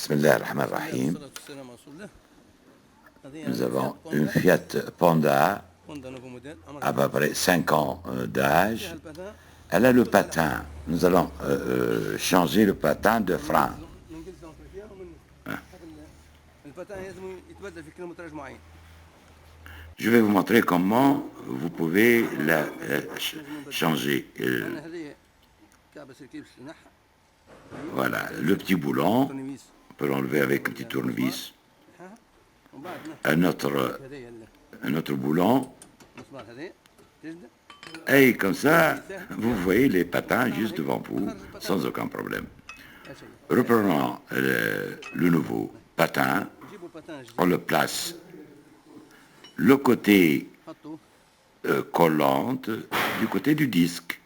Bismillah ar-Rahman ar-Rahim. Nous avons une Fiat Panda à peu près 5 ans d'âge. Elle a le patin. Nous allons changer le patin de frein. Je vais vous montrer comment vous pouvez la changer. Voilà, le petit boulon, on peut l'enlever avec un petit tournevis. Un autre boulon. Et comme ça, vous voyez les patins juste devant vous, sans aucun problème. Reprenons le nouveau patin. On le place le côté collante du côté du disque.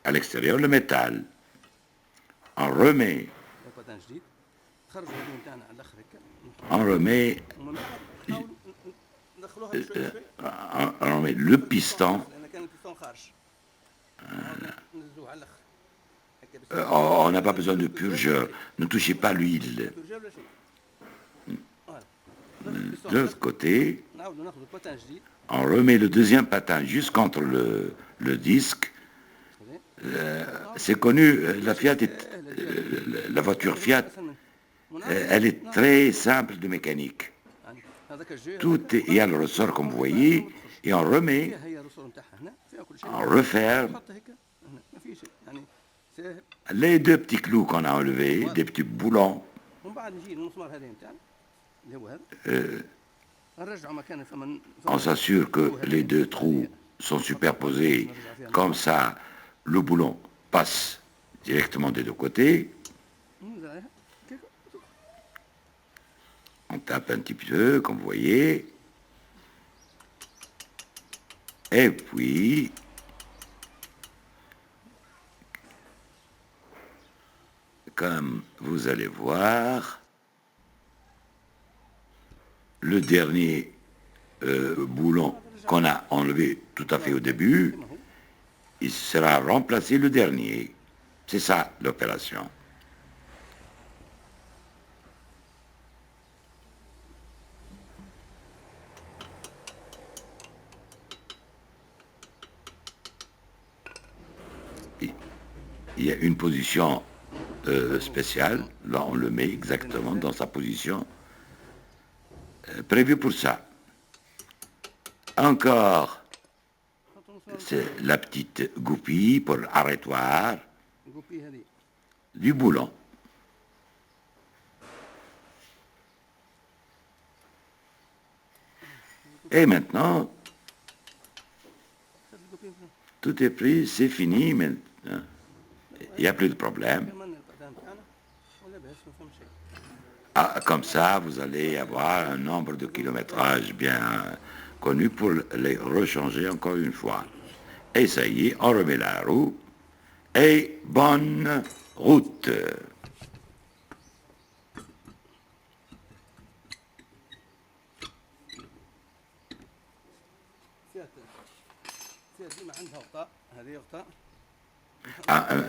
À l'extérieur, le métal. On remet le piston. On n'a pas besoin de purgeur. Ne touchez pas l'huile. De l'autre côté, on remet le deuxième patin juste contre le disque. C'est connu, la voiture Fiat, elle est très simple de mécanique. Il y a le ressort comme vous voyez, et on remet, on referme. Les deux petits clous qu'on a enlevés, des petits boulons, on s'assure que les deux trous sont superposés, comme ça le boulon passe directement des deux côtés. On tape un petit peu, comme vous voyez. Et puis, comme vous allez voir, le dernier boulon qu'on a enlevé tout à fait au début, il sera remplacé le dernier. C'est ça l'opération. Il y a une position spéciale, là on le met exactement dans sa position prévue pour ça. Encore, c'est la petite goupille pour arrêtoir du boulon. Et maintenant, tout est pris, c'est fini maintenant. Il n'y a plus de problème. Ah, comme ça, vous allez avoir un nombre de kilométrages bien connu pour les rechanger encore une fois. Et ça y est, on remet la roue. Et bonne route.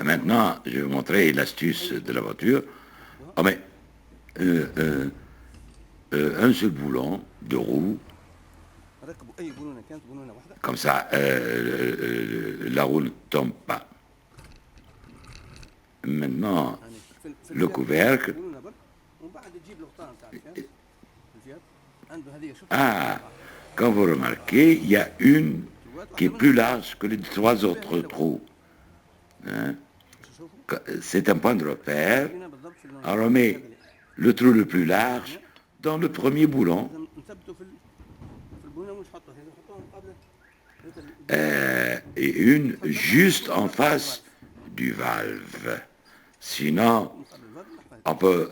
Maintenant, je vais vous montrer l'astuce de la voiture. On met un seul boulon de roue. Comme ça, la roue ne tombe pas. Maintenant, le couvercle. Ah, quand vous remarquez, il y a une qui est plus large que les 3 autres trous. Hein? C'est un point de repère. On remet le trou le plus large dans le premier boulon. Et une juste en face du valve. Sinon, on peut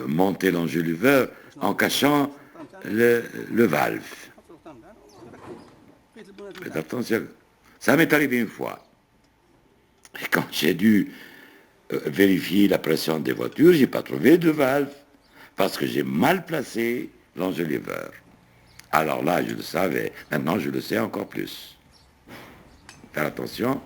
monter l'enjoliveur en cachant le valve. Faites attention. Ça m'est arrivé une fois. Et quand j'ai dû vérifier la pression des voitures, j'ai pas trouvé de valve parce que j'ai mal placé l'enjoliveur. Alors là, je le savais. Maintenant, je le sais encore plus. Faire attention.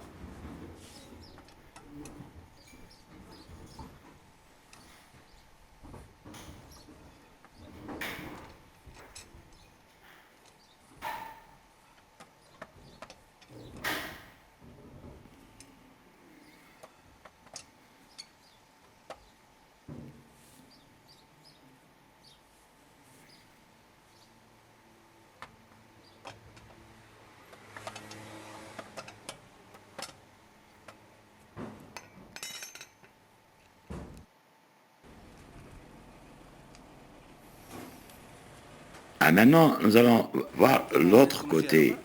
Ah, maintenant, nous allons voir l'autre côté,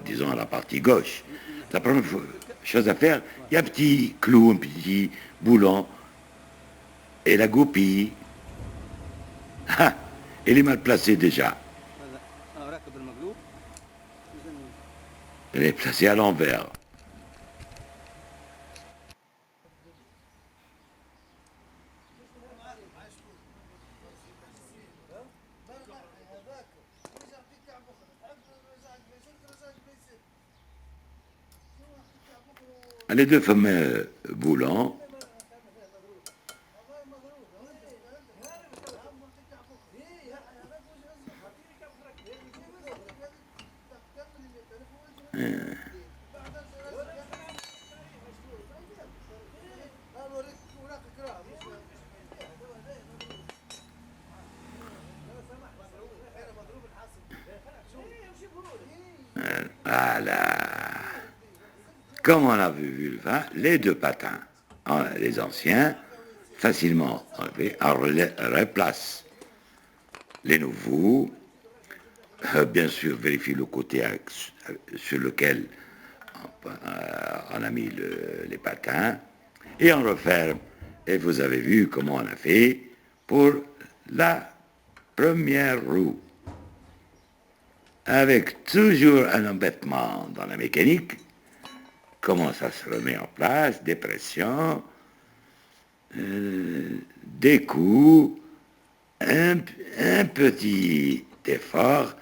disons la partie gauche. La première chose à faire, il y a un petit clou, un petit boulon, et la goupille, ah, elle est mal placée déjà. Elle est placée à l'envers. Les deux fameux boulons, voilà. Comme on a vu, les deux patins, les anciens, facilement enlevés, on replace les nouveaux. Bien sûr, vérifie le côté sur lequel on a mis les patins, et on referme. Et vous avez vu comment on a fait pour la première roue. Avec toujours un embêtement dans la mécanique, comment ça se remet en place, des pressions, des coups, un petit effort.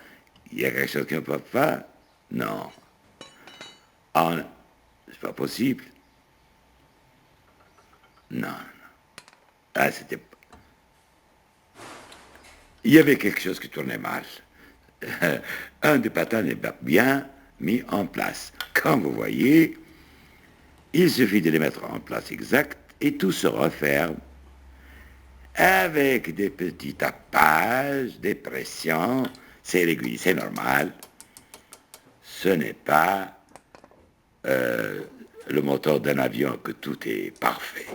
Il y a quelque chose qui ne peut pas? Non. Ah, c'est pas possible. Non, non. Ah, c'était... Il y avait quelque chose qui tournait mal. Un des patins n'est pas bien mis en place. Comme vous voyez, il suffit de les mettre en place exact et tout se referme avec des petits tapages, des pressions. C'est l'aiguille, c'est normal. Ce n'est pas le moteur d'un avion que tout est parfait.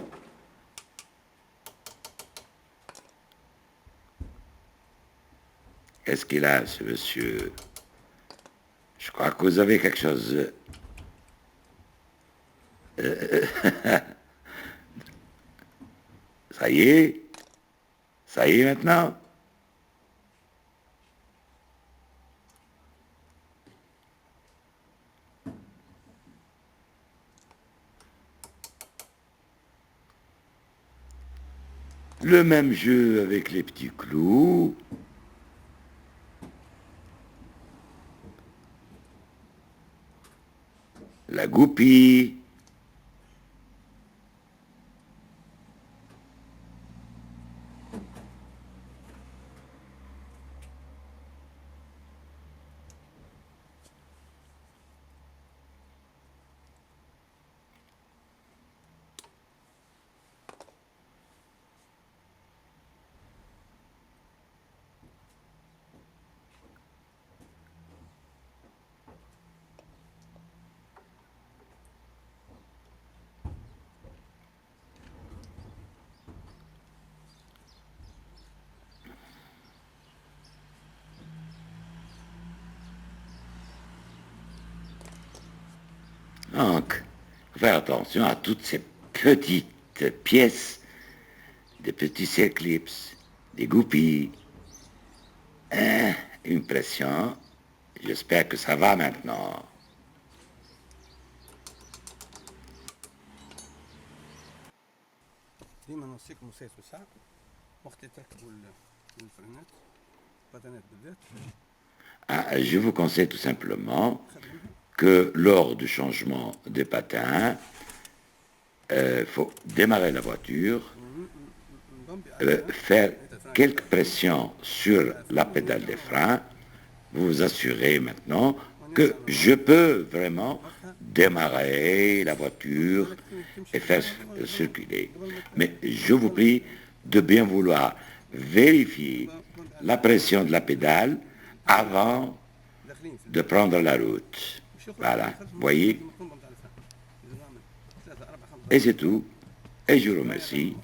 Qu'est-ce qu'il a, ce monsieur? Je crois que vous avez quelque chose... Ça y est? Ça y est maintenant? Le même jeu avec les petits clous. La goupille. Donc, il faut faire attention à toutes ces petites pièces, des petits éclipses, des goupilles. Une pression. J'espère que ça va maintenant. ديما نوصيك موسيقى ساعة وقت تركبوا الفرينات الباتانات بالذات. Je vous conseille tout simplement que lors du changement des patins, il faut démarrer la voiture, faire quelques pressions sur la pédale des freins. Vous vous assurez maintenant que je peux vraiment démarrer la voiture et faire circuler. Mais je vous prie de bien vouloir vérifier la pression de la pédale avant de prendre la route. Voilà, voyez. Et c'est tout. Et je vous remercie.